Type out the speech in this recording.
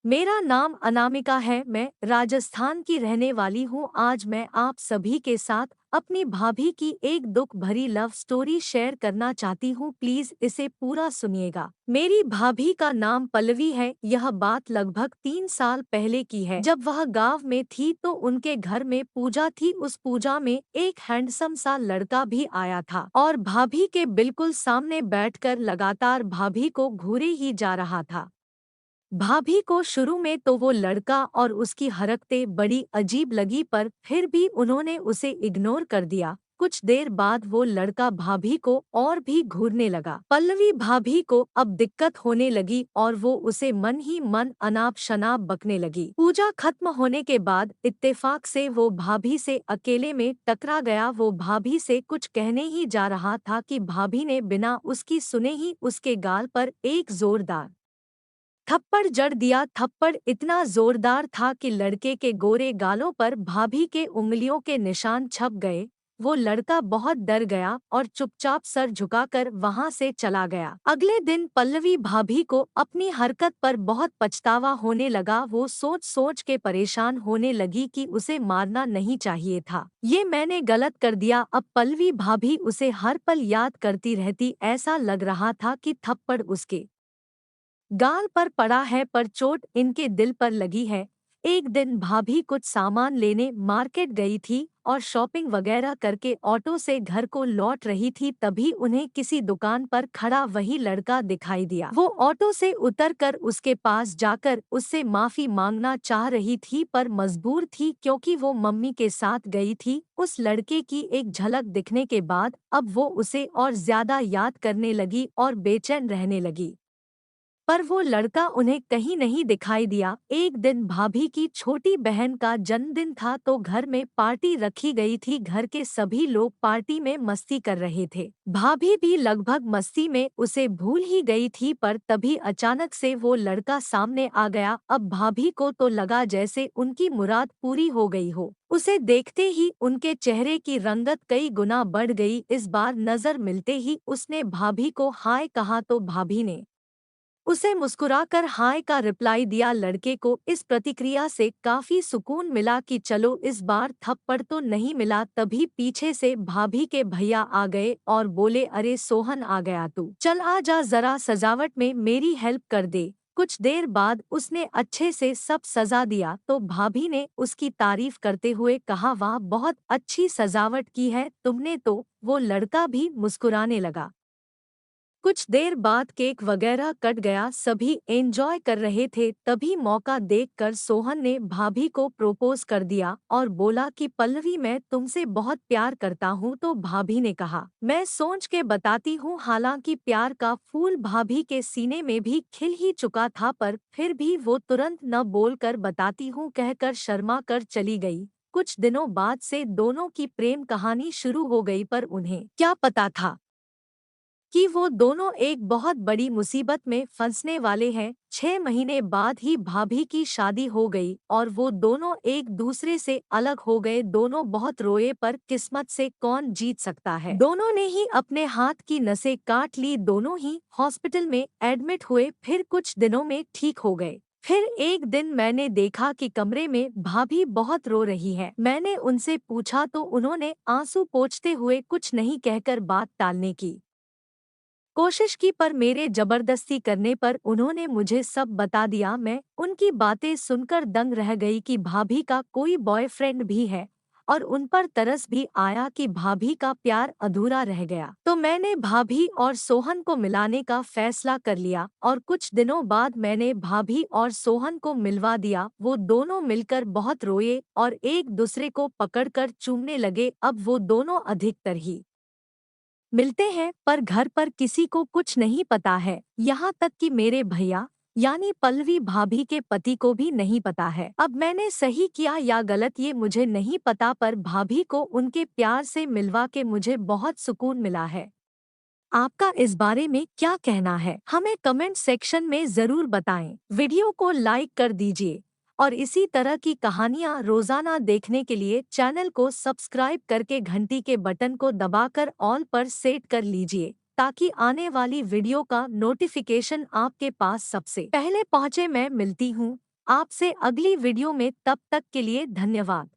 मेरा नाम अनामिका है। मैं राजस्थान की रहने वाली हूँ। आज मैं आप सभी के साथ अपनी भाभी की एक दुख भरी लव स्टोरी शेयर करना चाहती हूँ। प्लीज इसे पूरा सुनिएगा। मेरी भाभी का नाम पल्लवी है। यह बात लगभग 3 साल पहले की है। जब वह गांव में थी तो उनके घर में पूजा थी। उस पूजा में एक हैंडसम सा लड़का भी आया था और भाभी के बिल्कुल सामने बैठकर लगातार भाभी को घूरे ही जा रहा था। भाभी को शुरू में तो वो लड़का और उसकी हरकतें बड़ी अजीब लगी, पर फिर भी उन्होंने उसे इग्नोर कर दिया। कुछ देर बाद वो लड़का भाभी को और भी घूरने लगा। पल्लवी भाभी को अब दिक्कत होने लगी और वो उसे मन ही मन अनाप शनाप बकने लगी। पूजा खत्म होने के बाद इत्तेफाक से वो भाभी से अकेले में टकरा गया। वो भाभी से कुछ कहने ही जा रहा था कि भाभी ने बिना उसकी सुने ही उसके गाल पर एक जोरदार थप्पड़ जड़ दिया। थप्पड़ इतना जोरदार था कि लड़के के गोरे गालों पर भाभी के उंगलियों के निशान छप गए। वो लड़का बहुत डर गया और चुपचाप सर झुकाकर वहां से चला गया। अगले दिन पल्लवी भाभी को अपनी हरकत पर बहुत पछतावा होने लगा। वो सोच सोच के परेशान होने लगी कि उसे मारना नहीं चाहिए था। ये मैंने गलत कर दिया। अब पल्लवी भाभी उसे हर पल याद करती रहती। ऐसा लग रहा था कि थप्पड़ उसके गाल पर पड़ा है पर चोट इनके दिल पर लगी है। एक दिन भाभी कुछ सामान लेने मार्केट गई थी और शॉपिंग वगैरह करके ऑटो से घर को लौट रही थी। तभी उन्हें किसी दुकान पर खड़ा वही लड़का दिखाई दिया। वो ऑटो से उतरकर उसके पास जाकर उससे माफी मांगना चाह रही थी, पर मजबूर थी क्योंकि वो मम्मी के साथ गई थी। उस लड़के की एक झलक दिखने के बाद अब वो उसे और ज्यादा याद करने लगी और बेचैन रहने लगी। पर वो लड़का उन्हें कहीं नहीं दिखाई दिया। एक दिन भाभी की छोटी बहन का जन्मदिन था तो घर में पार्टी रखी गई थी। घर के सभी लोग पार्टी में मस्ती कर रहे थे। भाभी भी लगभग मस्ती में उसे भूल ही गई थी, पर तभी अचानक से वो लड़का सामने आ गया। अब भाभी को तो लगा जैसे उनकी मुराद पूरी हो गई हो। उसे देखते ही उनके चेहरे की रंगत कई गुना बढ़ गई। इस बार नजर मिलते ही उसने भाभी को हाय कहा तो भाभी ने उसे मुस्कुराकर हाय का रिप्लाई दिया। लड़के को इस प्रतिक्रिया से काफी सुकून मिला कि चलो इस बार थप्पड़ तो नहीं मिला। तभी पीछे से भाभी के भैया आ गए और बोले, अरे सोहन आ गया तू, चल आ जा, जरा सजावट में मेरी हेल्प कर दे। कुछ देर बाद उसने अच्छे से सब सजा दिया तो भाभी ने उसकी तारीफ करते हुए कहा, वाह बहुत अच्छी सजावट की है तुमने तो। वो लड़का भी मुस्कुराने लगा। कुछ देर बाद केक वगैरह कट गया, सभी एंजॉय कर रहे थे। तभी मौका देखकर सोहन ने भाभी को प्रपोज कर दिया और बोला कि पल्लवी मैं तुमसे बहुत प्यार करता हूँ। तो भाभी ने कहा, मैं सोच के बताती हूँ। हालांकि प्यार का फूल भाभी के सीने में भी खिल ही चुका था, पर फिर भी वो तुरंत न बोलकर बताती हूँ कहकर शर्मा कर चली गई। कुछ दिनों बाद से दोनों की प्रेम कहानी शुरू हो गई, पर उन्हें क्या पता था कि वो दोनों एक बहुत बड़ी मुसीबत में फंसने वाले हैं। 6 महीने बाद ही भाभी की शादी हो गई और वो दोनों एक दूसरे से अलग हो गए। दोनों बहुत रोए, पर किस्मत से कौन जीत सकता है। दोनों ने ही अपने हाथ की नसें काट ली। दोनों ही हॉस्पिटल में एडमिट हुए, फिर कुछ दिनों में ठीक हो गए। फिर एक दिन मैंने देखा कि कमरे में भाभी बहुत रो रही है। मैंने उनसे पूछा तो उन्होंने आंसू पोंछते हुए कुछ नहीं कहकर बात टालने की कोशिश की, पर मेरे जबरदस्ती करने पर उन्होंने मुझे सब बता दिया। मैं उनकी बातें सुनकर दंग रह गई कि भाभी का कोई बॉयफ्रेंड भी है और उन पर तरस भी आया कि भाभी का प्यार अधूरा रह गया। तो मैंने भाभी और सोहन को मिलाने का फैसला कर लिया और कुछ दिनों बाद मैंने भाभी और सोहन को मिलवा दिया। वो दोनों मिलकर बहुत रोए और एक दूसरे को पकड़कर चूमने लगे। अब वो दोनों अधिकतर ही मिलते हैं, पर घर पर किसी को कुछ नहीं पता है। यहाँ तक कि मेरे भैया यानी पल्लवी भाभी के पति को भी नहीं पता है। अब मैंने सही किया या गलत ये मुझे नहीं पता, पर भाभी को उनके प्यार से मिलवा के मुझे बहुत सुकून मिला है। आपका इस बारे में क्या कहना है, हमें कमेंट सेक्शन में जरूर बताएं। वीडियो को लाइक कर दीजिए और इसी तरह की कहानियाँ रोजाना देखने के लिए चैनल को सब्सक्राइब करके घंटी के बटन को दबाकर ऑल पर सेट कर लीजिए, ताकि आने वाली वीडियो का नोटिफिकेशन आपके पास सबसे पहले पहुँचे। मैं मिलती हूँ आपसे अगली वीडियो में, तब तक के लिए धन्यवाद।